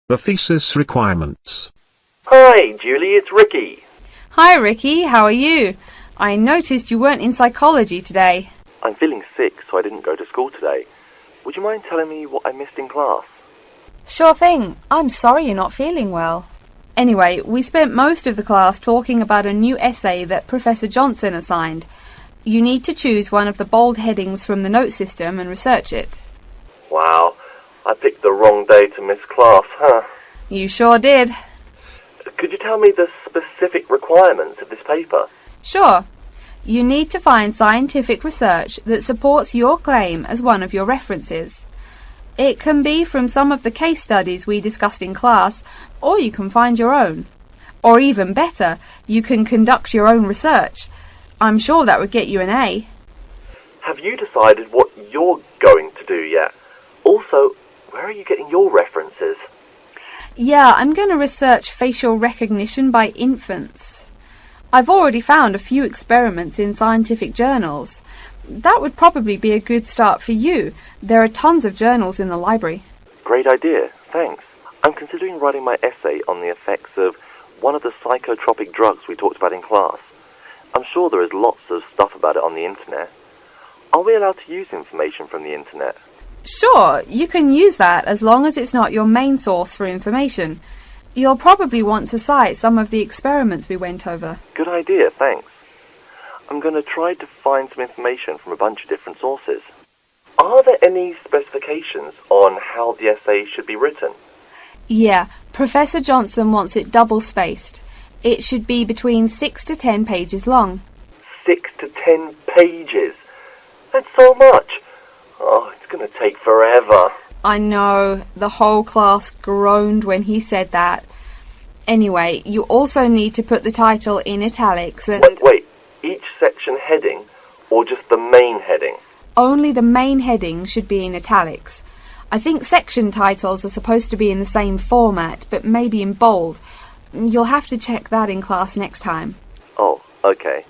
The thesis requirements. Hi, Julie, it's Ricky. Hi, Ricky, how are you? I noticed you weren't in psychology today. I'm feeling sick, so I didn't go to school today. Would you mind telling me what I missed in class? Sure thing. I'm sorry you're not feeling well. Anyway, we spent most of the class talking about a new essay that Professor Johnson assigned. You need to choose one of the bold headings from the note system and research it. Wow, I picked the wrong day to miss class, huh? You sure did. Could you tell me the specific requirements of this paper? Sure. You need to find scientific research that supports your claim as one of your references. It can be from some of the case studies we discussed in class, or you can find your own. Or even better, you can conduct your own research. I'm sure that would get you an A. Have you decided what you're going to do yet? Also, where are you getting your references? Yeah, I'm going to research facial recognition by infants. I've already found a few experiments in scientific journals. That would probably be a good start for you. There are tons of journals in the library. Great idea, thanks. I'm considering writing my essay on the effects of one of the psychotropic drugs we talked about in class. I'm sure there is lots of stuff about it on the internet. Are we allowed to use information from the internet? Sure, you can use that as long as it's not your main source for information. You'll probably want to cite some of the experiments we went over. Good idea, thanks. I'm going to try to find some information from a bunch of different sources. Are there any specifications on how the essay should be written? Yeah, Professor Johnson wants it double-spaced. It should be between 6 to 10 pages long. 6 to 10 pages? That's so much. Oh, it's going to take forever. I know, the whole class groaned when he said that. Anyway, you also need to put the title in italics and... Wait, each section heading or just the main heading? Only the main heading should be in italics. I think section titles are supposed to be in the same format, but maybe in bold. You'll have to check that in class next time. Oh, okay.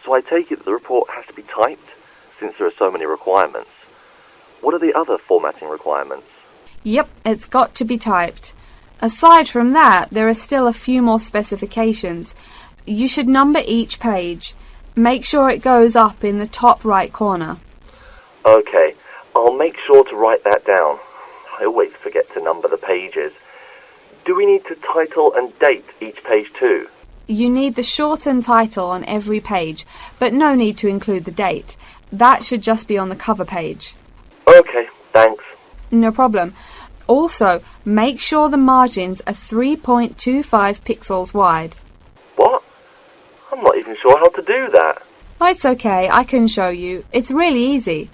So I take it that the report has to be typed, since there are so many requirements. What are the other formatting requirements? Yep, it's got to be typed. Aside from that, there are still a few more specifications. You should number each page. Make sure it goes up in the top right corner. Okay, I'll make sure to write that down. I always forget to number the pages. Do we need to title and date each page too? You need the shortened title on every page, but no need to include the date. That should just be on the cover page. Okay, thanks. No problem. Also, make sure the margins are 3.25 pixels wide. What? I'm not even sure how to do that. Oh, it's okay, I can show you. It's really easy.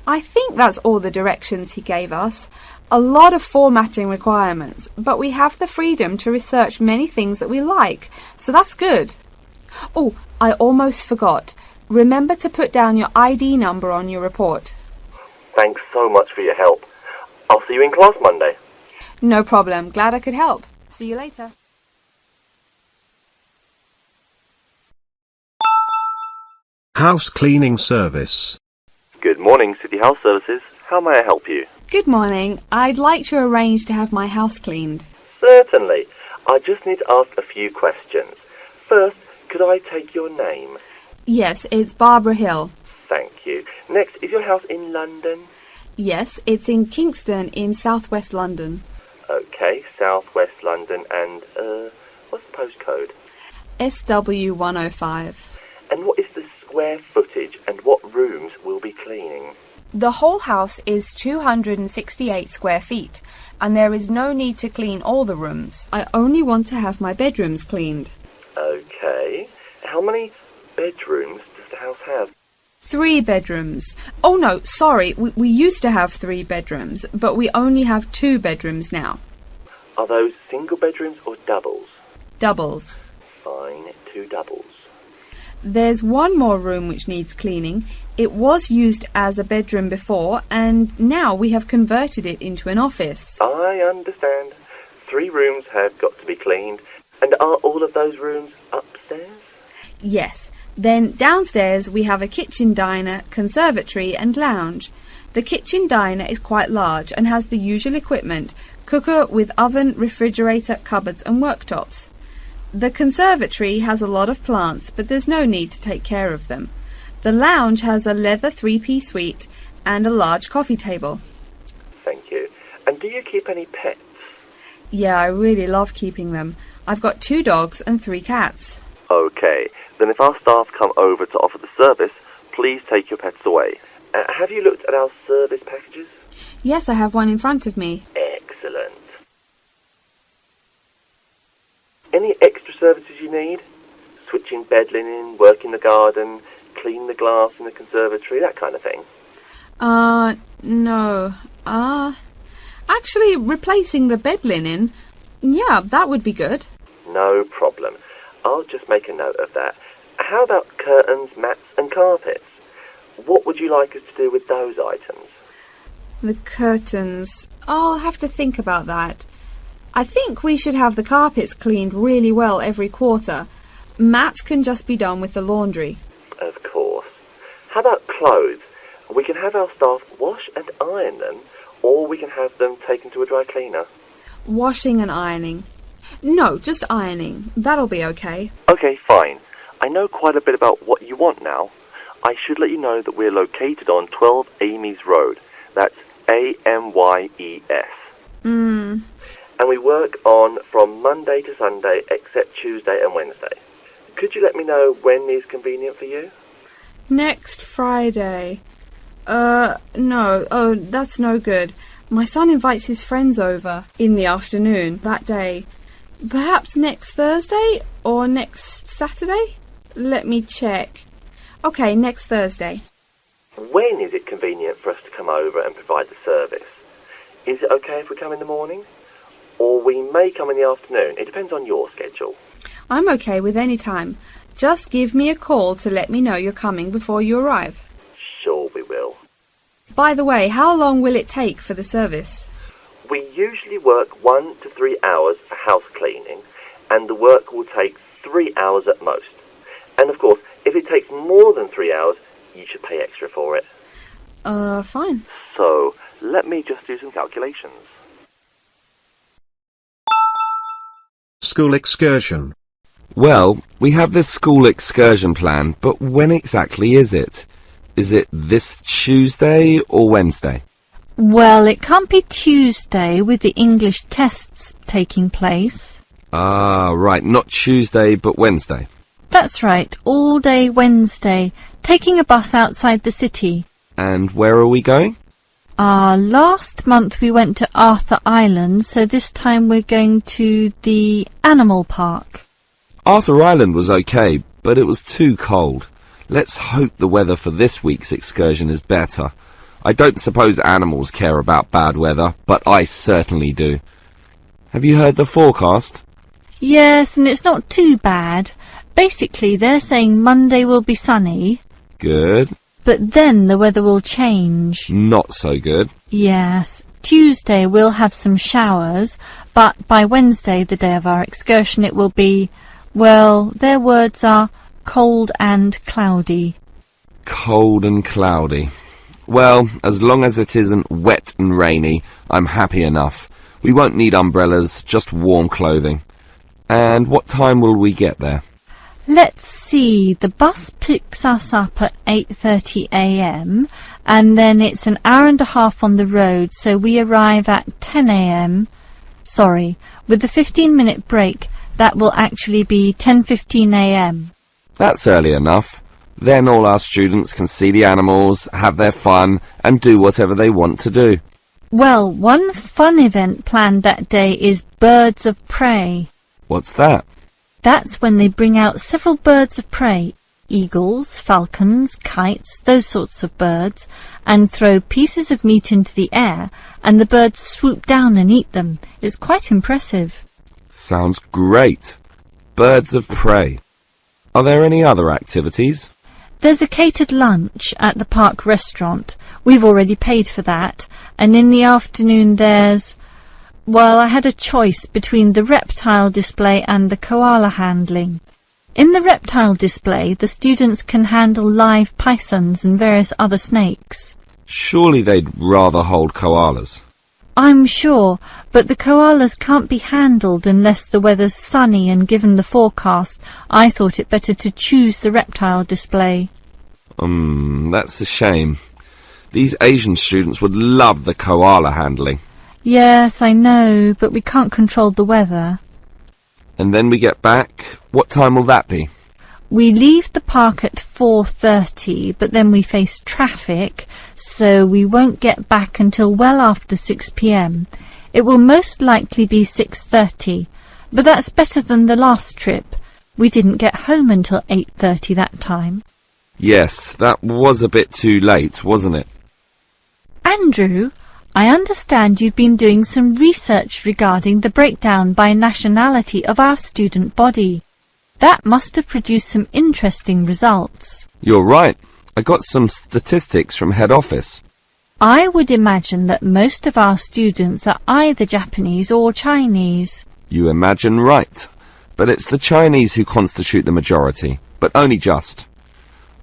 I think that's all the directions he gave us. A lot of formatting requirements, but we have the freedom to research many things that we like, so that's good. Oh, I almost forgot. Remember to put down your ID number on your report. Thanks so much for your help. I'll see you in class Monday. No problem. Glad I could help. See you later. House cleaning service. Good morning, City House Services. How may I help you? Good morning. I'd like to arrange to have my house cleaned. Certainly. I just need to ask a few questions. First, could I take your name? Yes, it's Barbara Hill. Thank you. Next, is your house in London? Yes, it's in Kingston in southwest London. Okay, southwest London and, what's the postcode? SW105. And what is the square footage and what rooms will be cleaning? The whole house is 268 square feet, and there is no need to clean all the rooms. I only want to have my bedrooms cleaned. Okay. How many bedrooms does the house have? 3 bedrooms. Oh no, sorry, we used to have 3 bedrooms, but we only have 2 bedrooms now. Are those single bedrooms or doubles? Doubles. Fine, 2 doubles. There's one more room which needs cleaning. It was used as a bedroom before, and now we have converted it into an office. I understand. 3 rooms have got to be cleaned. And are all of those rooms upstairs? Yes. Then downstairs we have a kitchen diner, conservatory and lounge. The kitchen diner is quite large and has the usual equipment, cooker with oven, refrigerator, cupboards and worktops. The conservatory has a lot of plants, but there's no need to take care of them. The lounge has a leather 3-piece suite and a large coffee table. Thank you. And do you keep any pets? Yeah, I really love keeping them. I've got 2 dogs and 3 cats. Okay, then if our staff come over to offer the service, please take your pets away. Have you looked at our service packages? Yes, I have one in front of me. Excellent. Any extra services you need? Switching bed linen, work in the garden, clean the glass in the conservatory, that kind of thing? No. Actually, replacing the bed linen, yeah, that would be good. No problem. I'll just make a note of that. How about curtains, mats and carpets? What would you like us to do with those items? The curtains. I'll have to think about that. I think we should have the carpets cleaned really well every quarter. Mats can just be done with the laundry. Of course. How about clothes? We can have our staff wash and iron them, or we can have them taken to a dry cleaner. Washing and ironing. No, just ironing. That'll be okay. Okay, fine. I know quite a bit about what you want now. I should let you know that we're located on 12 Amy's Road. That's Amyes. And we work on from Monday to Sunday except Tuesday and Wednesday. Could you let me know when is convenient for you? Next Friday. No. Oh, that's no good. My son invites his friends over in the afternoon that day. Perhaps next Thursday or next Saturday? Let me check. Okay, next Thursday. When is it convenient for us to come over and provide the service? Is it okay if we come in the morning? Or we may come in the afternoon. It depends on your schedule. I'm okay with any time. Just give me a call to let me know you're coming before you arrive. Sure we will. By the way, how long will it take for the service? We usually work 1 to 3 hours for house cleaning, and the work will take 3 hours at most. And of course, if it takes more than 3 hours, you should pay extra for it. Fine. So, let me just do some calculations. School excursion. Well, we have this school excursion plan, but when exactly is it? Is it this Tuesday or Wednesday? Well, it can't be Tuesday with the English tests taking place. Ah, right, not Tuesday but Wednesday. That's right, all day Wednesday, taking a bus outside the city. And where are we going? Last month we went to Arthur Island, so this time we're going to the animal park. Arthur Island was okay, but it was too cold. Let's hope the weather for this week's excursion is better. I don't suppose animals care about bad weather, but I certainly do. Have you heard the forecast? Yes, and it's not too bad. Basically, they're saying Monday will be sunny. Good. But then the weather will change. Not so good. Yes. Tuesday we'll have some showers, but by Wednesday, the day of our excursion, it will be, well, their words are cold and cloudy. Cold and cloudy. Well, as long as it isn't wet and rainy, I'm happy enough. We won't need umbrellas, just warm clothing. And what time will we get there? Let's see, the bus picks us up at 8:30 a.m. and then it's an hour and a half on the road, so we arrive at 10 a.m. Sorry, with the 15-minute break, that will actually be 10:15 a.m. That's early enough. Then all our students can see the animals, have their fun, and do whatever they want to do. Well, one fun event planned that day is Birds of Prey. What's that? That's when they bring out several birds of prey, eagles, falcons, kites, those sorts of birds, and throw pieces of meat into the air, and the birds swoop down and eat them. It's quite impressive. Sounds great. Birds of prey. Are there any other activities? There's a catered lunch at the park restaurant. We've already paid for that. And in the afternoon there's... Well, I had a choice between the reptile display and the koala handling. In the reptile display, the students can handle live pythons and various other snakes. Surely they'd rather hold koalas. I'm sure, but the koalas can't be handled unless the weather's sunny, and given the forecast, I thought it better to choose the reptile display. That's a shame. These Asian students would love the koala handling. Yes, I know, but we can't control the weather. And then we get back. What time will that be? We leave the park at 4:30, but then we face traffic, so we won't get back until well after 6 p.m. It will most likely be 6:30, but that's better than the last trip. We didn't get home until 8:30 that time. Yes, that was a bit too late, wasn't it? Andrew, I understand you've been doing some research regarding the breakdown by nationality of our student body. That must have produced some interesting results. You're right. I got some statistics from head office. I would imagine that most of our students are either Japanese or Chinese. You imagine right. But it's the Chinese who constitute the majority, but only just.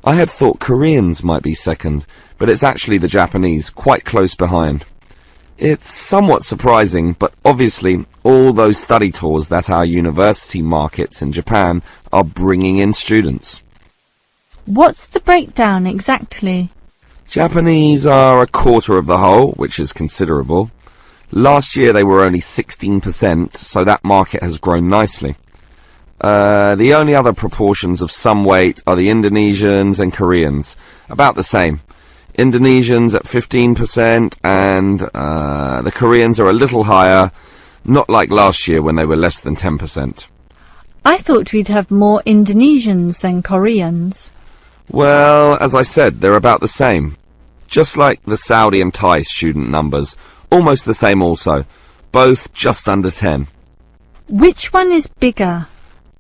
I had thought Koreans might be second, but it's actually the Japanese, quite close behind. It's somewhat surprising, but obviously all those study tours that our university markets in Japan are bringing in students. What's the breakdown exactly? Japanese are a quarter of the whole, which is considerable. Last year they were only 16%, so that market has grown nicely. The only other proportions of some weight are the Indonesians and Koreans, about the same. Indonesians at 15% and the Koreans are a little higher, not like last year when they were less than 10%. I thought we'd have more Indonesians than Koreans. Well, as I said, they're about the same. Just like the Saudi and Thai student numbers, almost the same also, both just under 10. Which one is bigger?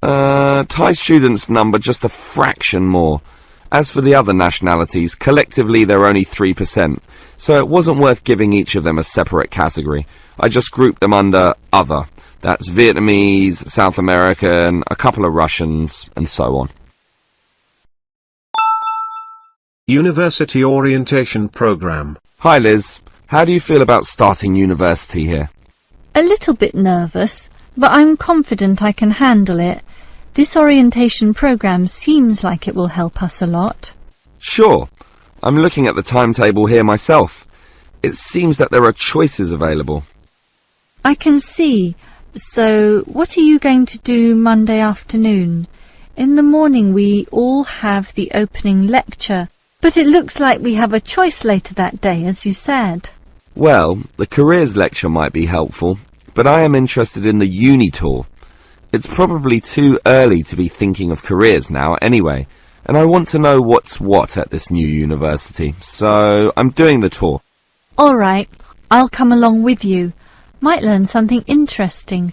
Thai students number just a fraction more. As for the other nationalities, collectively they're only 3%, so it wasn't worth giving each of them a separate category. I just grouped them under other. That's Vietnamese, South American, a couple of Russians, and so on. University Orientation Program. Hi Liz, how do you feel about starting university here? A little bit nervous, but I'm confident I can handle it. This orientation program seems like it will help us a lot. Sure. I'm looking at the timetable here myself. It seems that there are choices available. I can see. So, what are you going to do Monday afternoon? In the morning we all have the opening lecture, but it looks like we have a choice later that day, as you said. Well, the careers lecture might be helpful, but I am interested in the uni tour. It's probably too early to be thinking of careers now anyway, and I want to know what's what at this new university, so I'm doing the tour. All right, I'll come along with you. Might learn something interesting.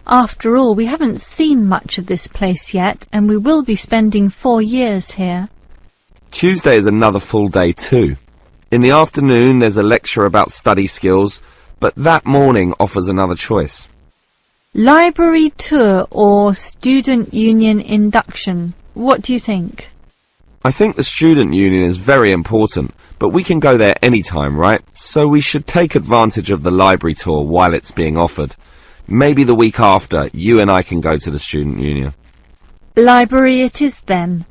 After all, we haven't seen much of this place yet, and we will be spending 4 years here. Tuesday is another full day too. In the afternoon there's a lecture about study skills, but that morning offers another choice. Library tour or student union induction? What do you think? I think the student union is very important, but we can go there any time, right? So we should take advantage of the library tour while it's being offered. Maybe the week after, you and I can go to the student union. Library it is then.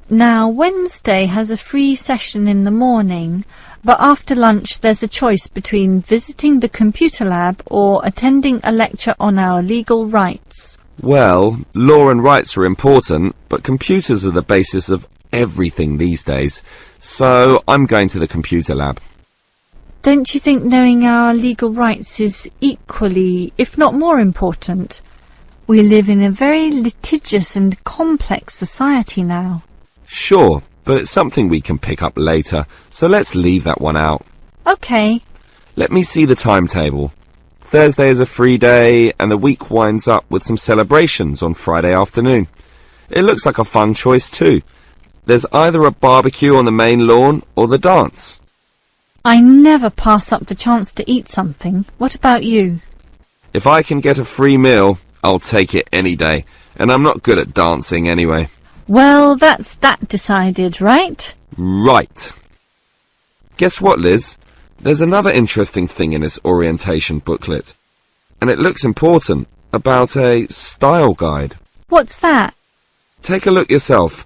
Now, Wednesday has a free session in the morning, but after lunch there's a choice between visiting the computer lab or attending a lecture on our legal rights. Well, law and rights are important, but computers are the basis of everything these days, so I'm going to the computer lab. Don't you think knowing our legal rights is equally, if not more important? We live in a very litigious and complex society now. Sure, but it's something we can pick up later, so let's leave that one out. Okay. Let me see the timetable. Thursday is a free day, and the week winds up with some celebrations on Friday afternoon. It looks like a fun choice too. There's either a barbecue on the main lawn or the dance. I never pass up the chance to eat something. What about you? If I can get a free meal, I'll take it any day, and I'm not good at dancing anyway. Well, that's that decided, right? Right. Guess what, Liz? There's another interesting thing in this orientation booklet, and it looks important, about a style guide. What's that? Take a look yourself.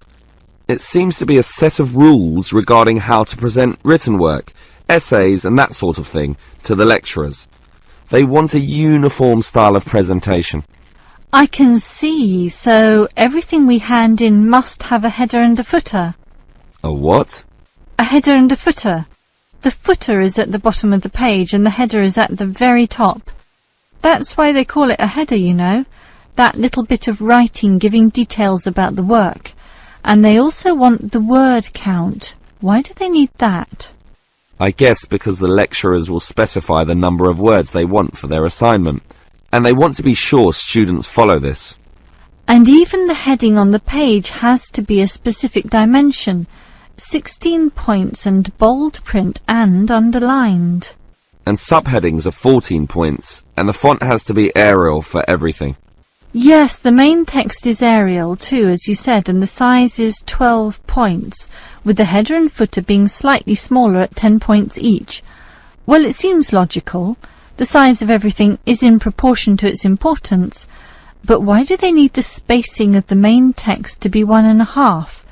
It seems to be a set of rules regarding how to present written work, essays and that sort of thing to the lecturers. They want a uniform style of presentation. I can see, so everything we hand in must have a header and a footer. A what? A header and a footer. The footer is at the bottom of the page and the header is at the very top. That's why they call it a header, you know. That little bit of writing giving details about the work. And they also want the word count. Why do they need that? I guess because the lecturers will specify the number of words they want for their assignment, and they want to be sure students follow this. And even the heading on the page has to be a specific dimension. 16 points and bold print and underlined. And subheadings are 14 points, and the font has to be Arial for everything. Yes, the main text is Arial too, as you said, and the size is 12 points, with the header and footer being slightly smaller at 10 points each. Well, it seems logical. The size of everything is in proportion to its importance. But why do they need the spacing of the main text to be 1.5?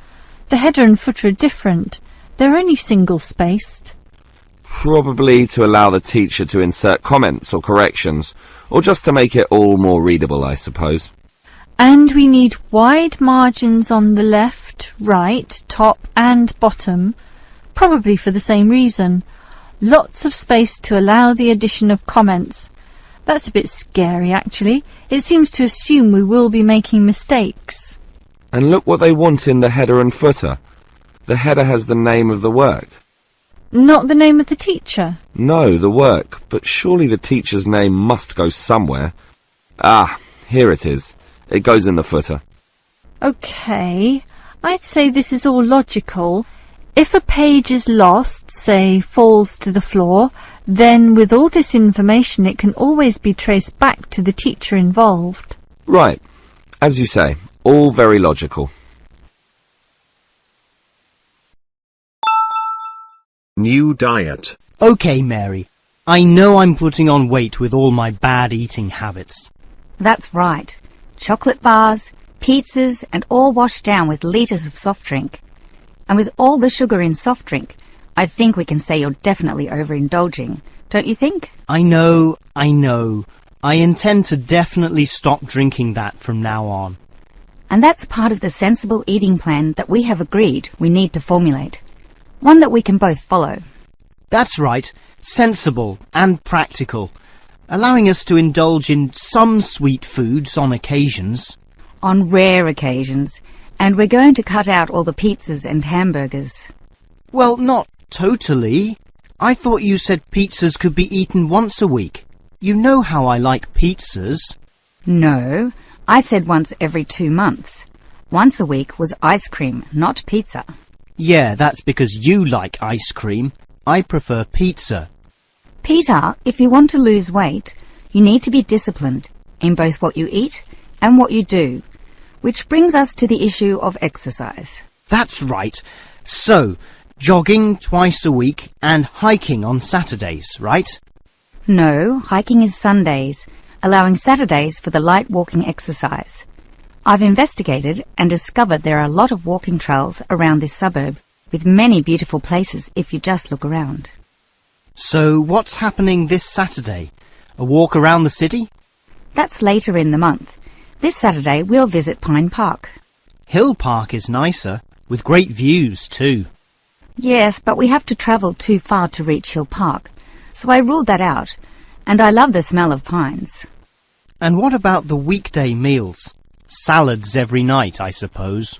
The header and footer are different. They're only single-spaced. Probably to allow the teacher to insert comments or corrections, or just to make it all more readable, I suppose. And we need wide margins on the left, right, top and bottom, probably for the same reason. Lots of space to allow the addition of comments. That's a bit scary, actually. It seems to assume we will be making mistakes. And look what they want in the header and footer. The header has the name of the work. Not the name of the teacher? No, the work, but surely the teacher's name must go somewhere. Ah, here it is. It goes in the footer. OK, I'd say this is all logical. If a page is lost, say falls to the floor, then with all this information it can always be traced back to the teacher involved. Right. As you say, all very logical. New diet. OK, Mary. I know I'm putting on weight with all my bad eating habits. That's right. Chocolate bars, pizzas, and all washed down with litres of soft drink. And with all the sugar in soft drink, I think we can say you're definitely overindulging, don't you think? I know. I intend to definitely stop drinking that from now on. And that's part of the sensible eating plan that we have agreed we need to formulate. One that we can both follow. That's right. Sensible and practical. Allowing us to indulge in some sweet foods on occasions. On rare occasions. And we're going to cut out all the pizzas and hamburgers. Well, not totally. I thought you said pizzas could be eaten once a week. You know how I like pizzas. No, I said once every 2 months. Once a week was ice cream, not pizza. Yeah, that's because you like ice cream. I prefer pizza. Peter, if you want to lose weight, you need to be disciplined in both what you eat and what you do, which brings us to the issue of exercise. That's right. So, jogging twice a week and hiking on Saturdays, right? No, hiking is Sundays, allowing Saturdays for the light walking exercise. I've investigated and discovered there are a lot of walking trails around this suburb, with many beautiful places if you just look around. So what's happening this Saturday? A walk around the city? That's later in the month. This Saturday we'll visit Pine Park. Hill Park is nicer, with great views too. Yes, but we have to travel too far to reach Hill Park, so I ruled that out, and I love the smell of pines. And what about the weekday meals? Salads every night, I suppose.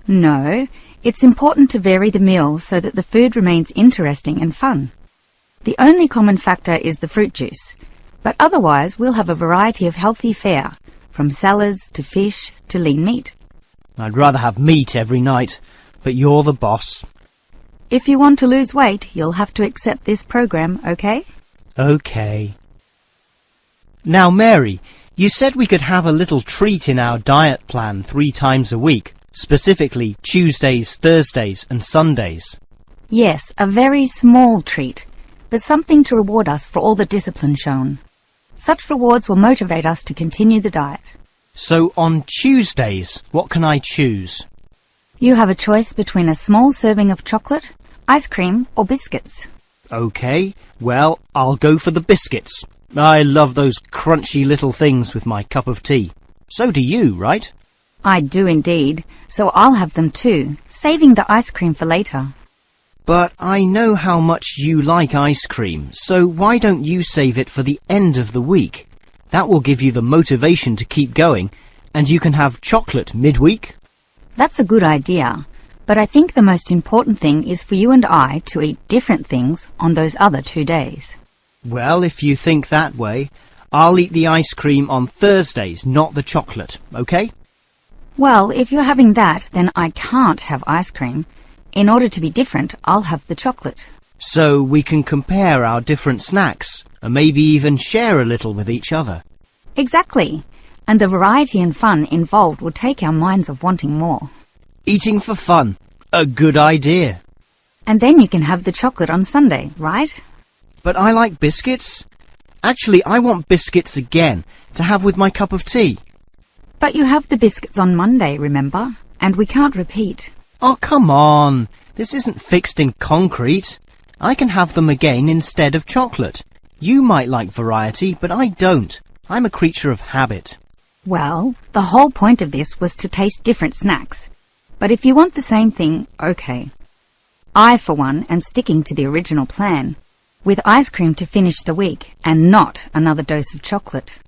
No, it's important to vary the meals so that the food remains interesting and fun. The only common factor is the fruit juice, but otherwise we'll have a variety of healthy fare, from salads to fish to lean meat. I'd rather have meat every night, but you're the boss. If you want to lose weight, you'll have to accept this program, okay? Okay. Now, Mary, you said we could have a little treat in our diet plan 3 times a week, specifically Tuesdays, Thursdays and Sundays. Yes, a very small treat. but something to reward us for all the discipline shown. Such rewards will motivate us to continue the diet. So on Tuesdays, what can I choose? You have a choice between a small serving of chocolate, ice cream, or biscuits. OK, well, I'll go for the biscuits. I love those crunchy little things with my cup of tea. So do you, right? I do indeed, so I'll have them too, saving the ice cream for later. But I know how much you like ice cream, so why don't you save it for the end of the week? That will give you the motivation to keep going, and you can have chocolate midweek. That's a good idea, but I think the most important thing is for you and I to eat different things on those other 2 days. Well, if you think that way, I'll eat the ice cream on Thursdays, not the chocolate, OK? Well, if you're having that, then I can't have ice cream. In order to be different, I'll have the chocolate. So we can compare our different snacks, and maybe even share a little with each other. Exactly. And the variety and fun involved will take our minds of wanting more. Eating for fun. A good idea. And then you can have the chocolate on Sunday, right? But I like biscuits. Actually, I want biscuits again, to have with my cup of tea. But you have the biscuits on Monday, remember? And we can't repeat. Oh, come on. This isn't fixed in concrete. I can have them again instead of chocolate. You might like variety, but I don't. I'm a creature of habit. Well, the whole point of this was to taste different snacks. But if you want the same thing, OK. I, for one, am sticking to the original plan, with ice cream to finish the week and not another dose of chocolate.